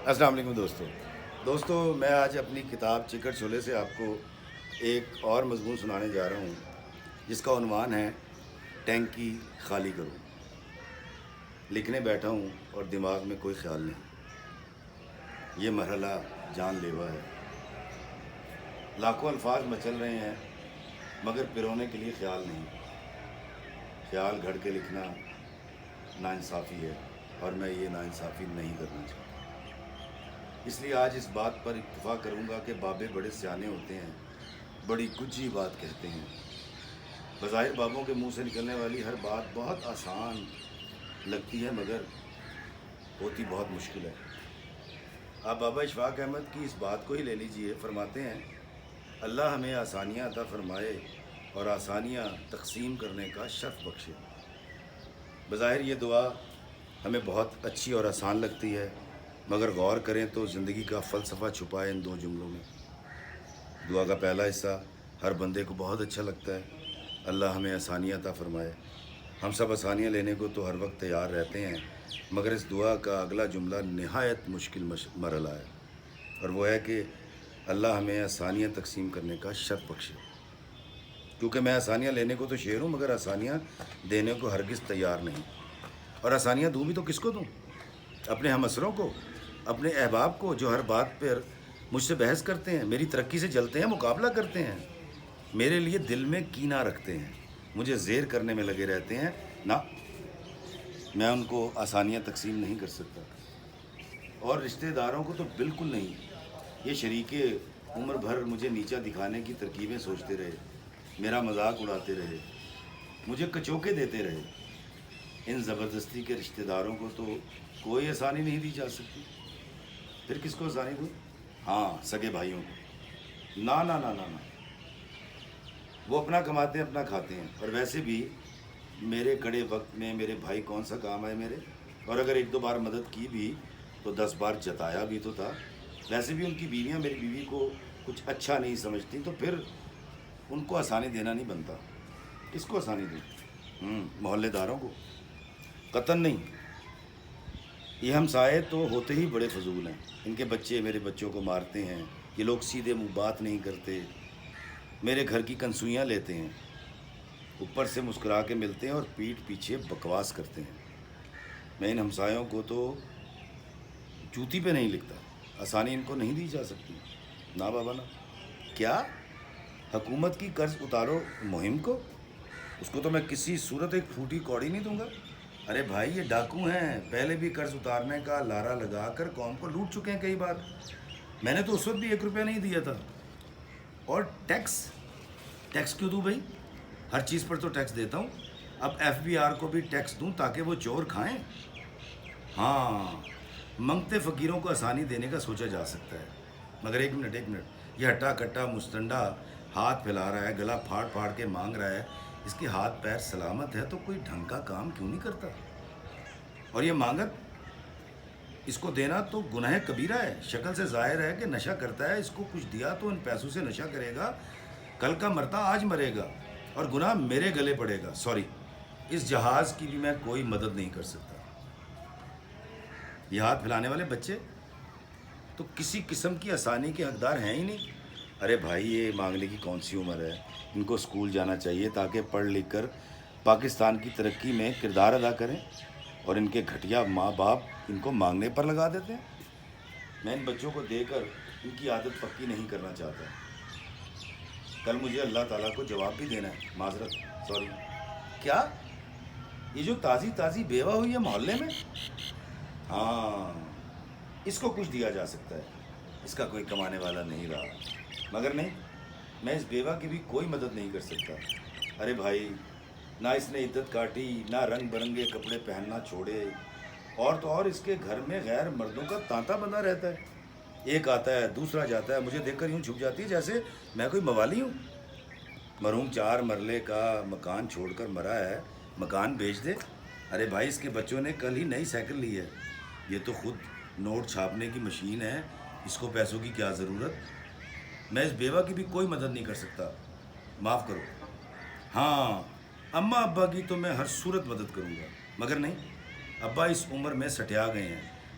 السلام علیکم دوستو میں آج اپنی کتاب چکر چھولے سے آپ کو ایک اور مضمون سنانے جا رہا ہوں جس کا عنوان ہے ٹینکی خالی کرو۔ لکھنے بیٹھا ہوں اور دماغ میں کوئی خیال نہیں، یہ مرحلہ جان لیوا ہے۔ لاکھوں الفاظ مچل رہے ہیں مگر پرونے کے لیے خیال نہیں۔ خیال گھڑ کے لکھنا ناانصافی ہے اور میں یہ ناانصافی نہیں کرنا چاہتا۔ اس لیے آج اس بات پر اکتفا کروں گا کہ بابے بڑے سیانے ہوتے ہیں، بڑی گجی بات کہتے ہیں۔ بظاہر بابوں کے منہ سے نکلنے والی ہر بات بہت آسان لگتی ہے مگر ہوتی بہت مشکل ہے۔ آپ بابا اشفاق احمد کی اس بات کو ہی لے لیجئے، فرماتے ہیں اللہ ہمیں آسانیاں عطا فرمائے اور آسانیاں تقسیم کرنے کا شرف بخشے۔ بظاہر یہ دعا ہمیں بہت اچھی اور آسان لگتی ہے مگر غور کریں تو زندگی کا فلسفہ چھپا ہے ان دو جملوں میں۔ دعا کا پہلا حصہ ہر بندے کو بہت اچھا لگتا ہے، اللہ ہمیں آسانیاں عطا فرمائے۔ ہم سب آسانیاں لینے کو تو ہر وقت تیار رہتے ہیں مگر اس دعا کا اگلا جملہ نہایت مشکل مرحلہ ہے، اور وہ ہے کہ اللہ ہمیں آسانیاں تقسیم کرنے کا شرف بخشے۔ کیونکہ میں آسانیاں لینے کو تو شیر ہوں مگر آسانیاں دینے کو ہرگز تیار نہیں۔ اور آسانیاں دوں بھی تو کس کو دوں؟ اپنے ہم اسروں کو، اپنے احباب کو جو ہر بات پر مجھ سے بحث کرتے ہیں، میری ترقی سے جلتے ہیں، مقابلہ کرتے ہیں، میرے لیے دل میں کینہ رکھتے ہیں، مجھے زیر کرنے میں لگے رہتے ہیں۔ نہ، میں ان کو آسانیاں تقسیم نہیں کر سکتا، اور رشتہ داروں کو تو بالکل نہیں۔ یہ شریک عمر بھر مجھے نیچا دکھانے کی ترکیبیں سوچتے رہے، میرا مذاق اڑاتے رہے، مجھے کچوکے دیتے رہے۔ ان زبردستی کے رشتہ داروں کو تو کوئی آسانی نہیں دی جا سکتی، پھر کس کو آسانی دوں؟ ہاں، سگے بھائیوں کو۔ نہ نہ نہ نہ نہ، وہ اپنا کماتے ہیں اپنا کھاتے ہیں، اور ویسے بھی میرے کڑے وقت میں میرے بھائی کون سا کام آئے میرے؟ اور اگر ایک دو بار مدد کی بھی تو 10 بار جتایا بھی تو تھا۔ ویسے بھی ان کی بیویاں میری بیوی کو کچھ اچھا نہیں سمجھتی، تو پھر ان کو آسانی دینا نہیں بنتا۔ کس کو آسانی دوں؟ محلے داروں کو؟ قطن نہیں۔ یہ ہمسائے تو ہوتے ہی بڑے فضول ہیں، ان کے بچے میرے بچوں کو مارتے ہیں، یہ لوگ سیدھے منہ بات نہیں کرتے، میرے گھر کی کنسوئیاں لیتے ہیں، اوپر سے مسکرا کے ملتے ہیں اور پیٹھ پیچھے بکواس کرتے ہیں۔ میں ان ہمسایوں کو تو جوتی پہ نہیں لکھتا، آسانی ان کو نہیں دی جا سکتی۔ نہ بابا نہ۔ کیا حکومت کی قرض اتارو مہم کو؟ اس کو تو میں کسی صورت ایک پھوٹی کوڑی نہیں دوں گا۔ ارے بھائی، یہ ڈاکو ہیں، پہلے بھی قرض اتارنے کا لارا لگا کر قوم کو لوٹ چکے ہیں کئی بار۔ میں نے تو اس وقت بھی 1 روپیہ نہیں دیا تھا۔ اور ٹیکس کیوں دوں بھائی؟ ہر چیز پر تو ٹیکس دیتا ہوں۔ اب FBR کو بھی ٹیکس دوں تاکہ وہ چور کھائیں؟ ہاں، منگتے فقیروں کو آسانی دینے کا سوچا جا سکتا ہے، مگر ایک منٹ، یہ ہٹا کٹا مستنڈا ہاتھ پھیلا رہا ہے، گلا پھاڑ پھاڑ کے مانگ رہا ہے، اس کے ہاتھ پیر سلامت ہے تو کوئی ڈھنگ کا کام کیوں نہیں کرتا؟ اور یہ مانگت، اس کو دینا تو گناہ کبیرہ ہے۔ شکل سے ظاہر ہے کہ نشہ کرتا ہے، اس کو کچھ دیا تو ان پیسوں سے نشہ کرے گا، کل کا مرتا آج مرے گا، اور گناہ میرے گلے پڑے گا۔ سوری، اس جہاز کی بھی میں کوئی مدد نہیں کر سکتا۔ یہ ہاتھ پھیلانے والے بچے تو کسی قسم کی آسانی کے حقدار ہیں ہی نہیں۔ ارے بھائی، یہ مانگنے کی کون سی عمر ہے؟ ان کو اسکول جانا چاہیے تاکہ پڑھ لکھ کر پاکستان کی ترقی میں کردار ادا کریں، اور ان کے گھٹیا ماں باپ ان کو مانگنے پر لگا دیتے ہیں۔ میں ان بچوں کو دے کر ان کی عادت پکی نہیں کرنا چاہتا۔ کل مجھے اللہ تعالیٰ کو جواب بھی دینا ہے۔ معذرت، سوری۔ کیا یہ جو تازی بیوہ ہوئی ہے محلے میں؟ ہاں، اس کو کچھ دیا جا سکتا ہے، اس کا کوئی کمانے والا نہیں رہا، مگر نہیں، میں اس بیوہ کی بھی کوئی مدد نہیں کر سکتا۔ ارے بھائی، نہ اس نے عدت کاٹی، نہ رنگ برنگے کپڑے پہننا چھوڑے، اور تو اور اس کے گھر میں غیر مردوں کا تانتا بندہ رہتا ہے۔ ایک آتا ہے، دوسرا جاتا ہے، مجھے دیکھ کر یوں چھپ جاتی ہے جیسے میں کوئی موالی ہوں۔ مرحوم 4 مرلے کا مکان چھوڑ کر مرا ہے، مکان بیچ دے۔ ارے بھائی، اس کے بچوں نے کل ہی نئی سائیکل لی ہے، یہ تو خود نوٹ چھاپنے کی مشین ہے، اس کو پیسوں کی کیا ضرورت؟ میں اس بیوہ کی بھی کوئی مدد نہیں کر سکتا، معاف کرو۔ ہاں، ابا کی تو میں ہر صورت مدد کروں گا، مگر نہیں، ابا اس عمر میں سٹیا گئے ہیں،